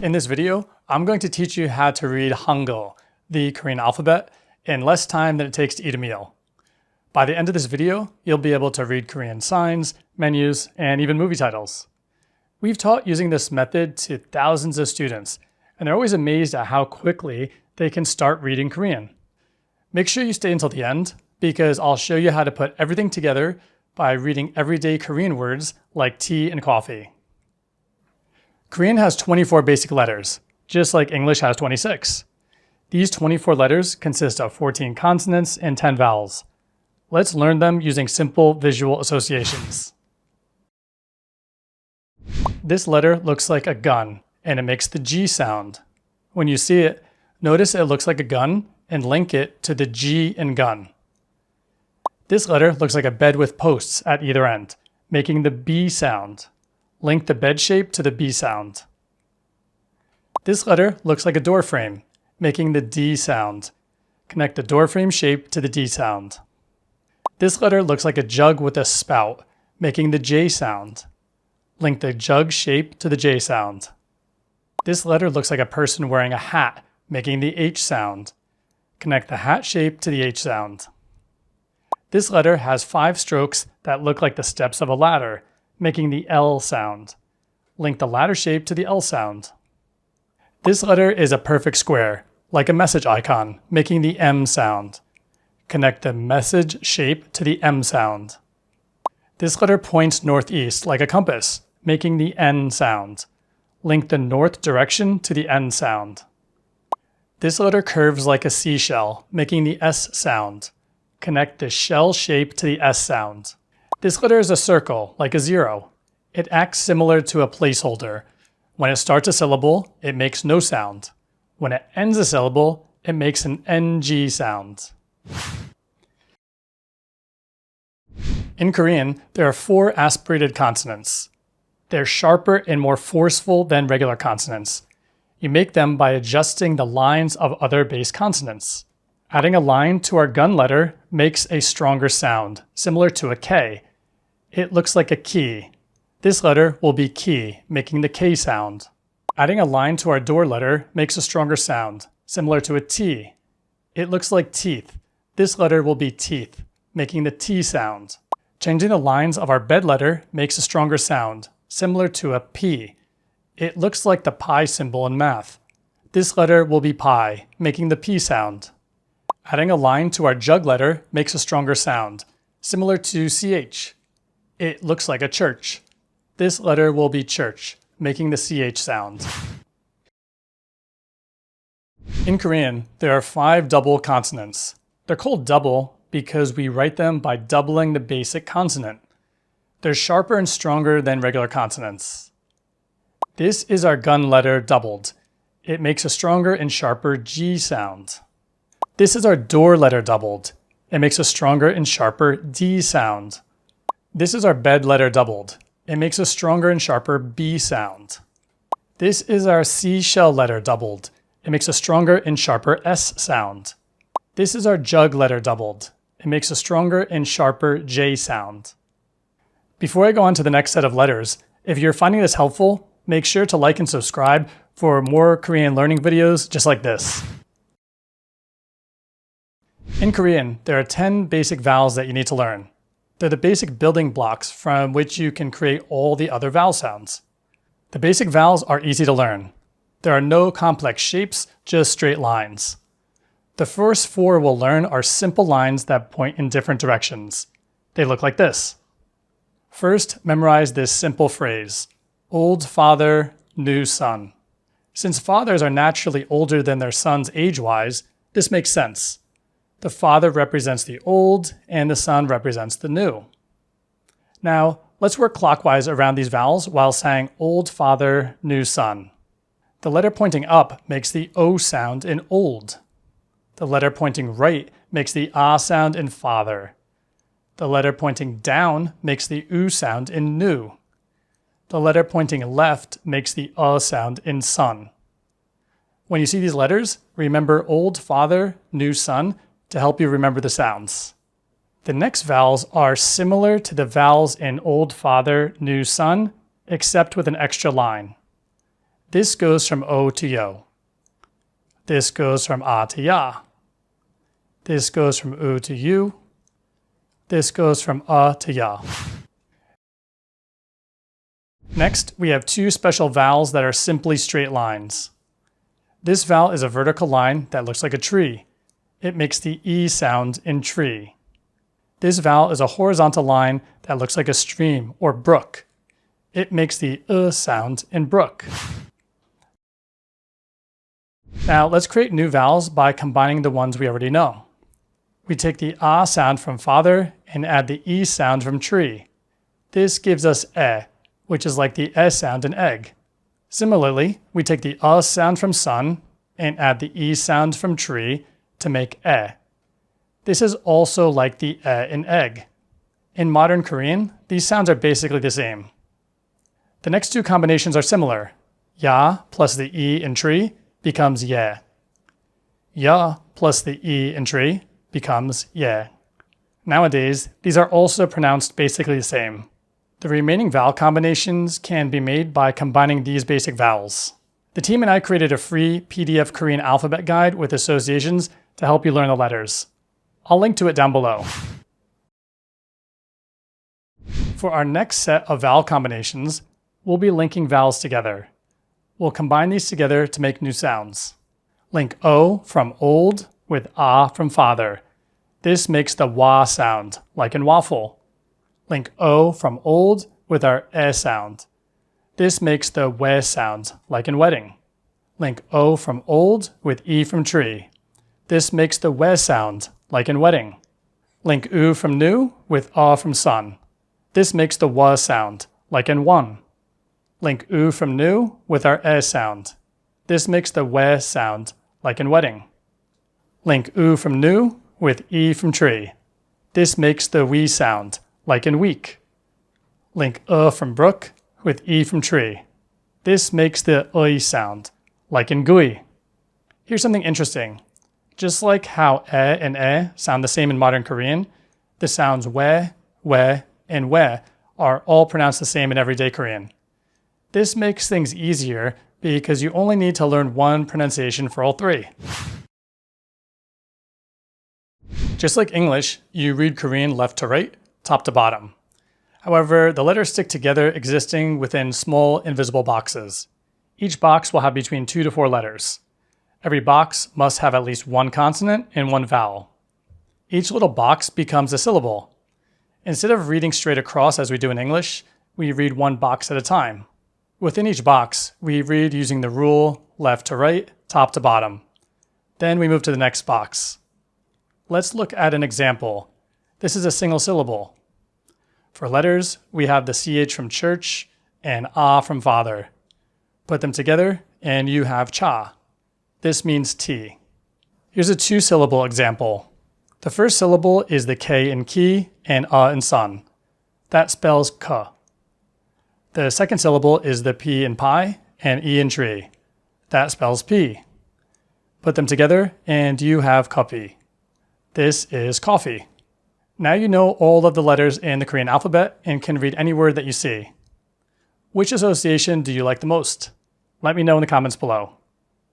In this video, I'm going to teach you how to read Hangeul, the Korean alphabet, in less time than it takes to eat a meal. By the end of this video, you'll be able to read Korean signs, menus, and even movie titles. We've taught using this method to thousands of students, and they're always amazed at how quickly they can start reading Korean. Make sure you stay until the end, because I'll show you how to put everything together by reading everyday Korean words like tea and coffee. Korean has 24 basic letters, just like English has 26. These 24 letters consist of 14 consonants and 10 vowels. Let's learn them using simple visual associations. This letter looks like a gun, and it makes the G sound. When you see it, notice it looks like a gun and link it to the G in gun. This letter looks like a bed with posts at either end, making the B sound. Link the bed shape to the B sound. This letter looks like a door frame, making the D sound. Connect the door frame shape to the D sound. This letter looks like a jug with a spout, making the J sound. Link the jug shape to the J sound. This letter looks like a person wearing a hat, making the H sound. Connect the hat shape to the H sound. This letter has 5 strokes that look like the steps of a ladder, making the L sound. Link the ladder shape to the L sound. This letter is a perfect square, like a message icon, making the M sound. Connect the message shape to the M sound. This letter points northeast like a compass, making the N sound. Link the north direction to the N sound. This letter curves like a seashell, making the S sound. Connect the shell shape to the S sound. This letter is a circle, like a 0. It acts similar to a placeholder. When it starts a syllable, it makes no sound. When it ends a syllable, it makes an NG sound. In Korean, there are 4 aspirated consonants. They're sharper and more forceful than regular consonants. You make them by adjusting the lines of other base consonants. Adding a line to our gun letter makes a stronger sound, similar to a K. It looks like a key. This letter will be key, making the K sound. Adding a line to our door letter makes a stronger sound, similar to a T. It looks like teeth. This letter will be teeth, making the T sound. Changing the lines of our bed letter makes a stronger sound, similar to a P. It looks like the pi symbol in math. This letter will be pi, making the P sound. Adding a line to our jug letter makes a stronger sound, similar to CH. It looks like a church. This letter will be church, making the CH sound. In Korean, there are 5 double consonants. They're called double because we write them by doubling the basic consonant. They're sharper and stronger than regular consonants. This is our gun letter doubled. It makes a stronger and sharper G sound. This is our door letter doubled. It makes a stronger and sharper D sound. This is our bed letter doubled. It makes a stronger and sharper B sound. This is our seashell letter doubled. It makes a stronger and sharper S sound. This is our jug letter doubled. It makes a stronger and sharper J sound. Before I go on to the next set of letters, if you're finding this helpful, make sure to like and subscribe for more Korean learning videos just like this. In Korean, there are 10 basic vowels that you need to learn. They're the basic building blocks from which you can create all the other vowel sounds. The basic vowels are easy to learn. There are no complex shapes, just straight lines. The first 4 we'll learn are simple lines that point in different directions. They look like this. First, memorize this simple phrase, old father, new son. Since fathers are naturally older than their sons age-wise, this makes sense. The father represents the old, and the son represents the new. Now, let's work clockwise around these vowels while saying old father, new son. The letter pointing up makes the O sound in old. The letter pointing right makes the A sound in father. The letter pointing down makes the U sound in new. The letter pointing left makes the sound in son. When you see these letters, remember old father, new son, to help you remember the sounds. The next vowels are similar to the vowels in old father, new son, except with an extra line. This goes from O to Yo. This goes from A to Ya. This goes from U to U. This goes from A to Ya. Next, we have two special vowels that are simply straight lines. This vowel is a vertical line that looks like a tree. It makes the E sound in tree. This vowel is a horizontal line that looks like a stream or brook. It makes the sound in brook. Now let's create new vowels by combining the ones we already know. We take the A sound from father and add the E sound from tree. This gives us E, which is like the S sound in egg. Similarly, we take the A sound from sun and add the E sound from tree to make E. This is also like the E in egg. In modern Korean, these sounds are basically the same. The next two combinations are similar. Ya plus the E in tree becomes Ye. Ya plus the E in tree becomes Ye. Nowadays, these are also pronounced basically the same. The remaining vowel combinations can be made by combining these basic vowels. The team and I created a free PDF Korean alphabet guide with associations to help you learn the letters. I'll link to it down below. For our next set of vowel combinations, we'll be linking vowels together. We'll combine these together to make new sounds. Link O from old with A from father. This makes the wa sound, like in waffle. Link O from old with our E sound. This makes the we sound, like in wedding. Link O from old with E from tree. This makes the we sound, like in wedding. Link U from new with A from sun. This makes the wa sound, like in one. Link U from new with our E sound. This makes the we sound, like in wedding. Link U from new with E from tree. This makes the we sound, like in week. Link from brook with E from tree. This makes the sound, like in gui. Here's something interesting. Just like how and sound the same in modern Korean, the sounds we, and we are all pronounced the same in everyday Korean. This makes things easier because you only need to learn one pronunciation for all three. Just like English, you read Korean left to right, top to bottom. However, the letters stick together existing within small invisible boxes. Each box will have between 2 to 4 letters. Every box must have at least one consonant and one vowel. Each little box becomes a syllable. Instead of reading straight across as we do in English, we read one box at a time. Within each box, we read using the rule left to right, top to bottom. Then we move to the next box. Let's look at an example. This is a single syllable. For letters, we have the CH from church and A from father. Put them together and you have cha. This means tea. Here's a 2-syllable example. The first syllable is the K in key and A in sun. That spells ka. The second syllable is the P in pie and E in tree. That spells pea. Put them together and you have coffee. This is coffee. Now you know all of the letters in the Korean alphabet and can read any word that you see. Which association do you like the most? Let me know in the comments below.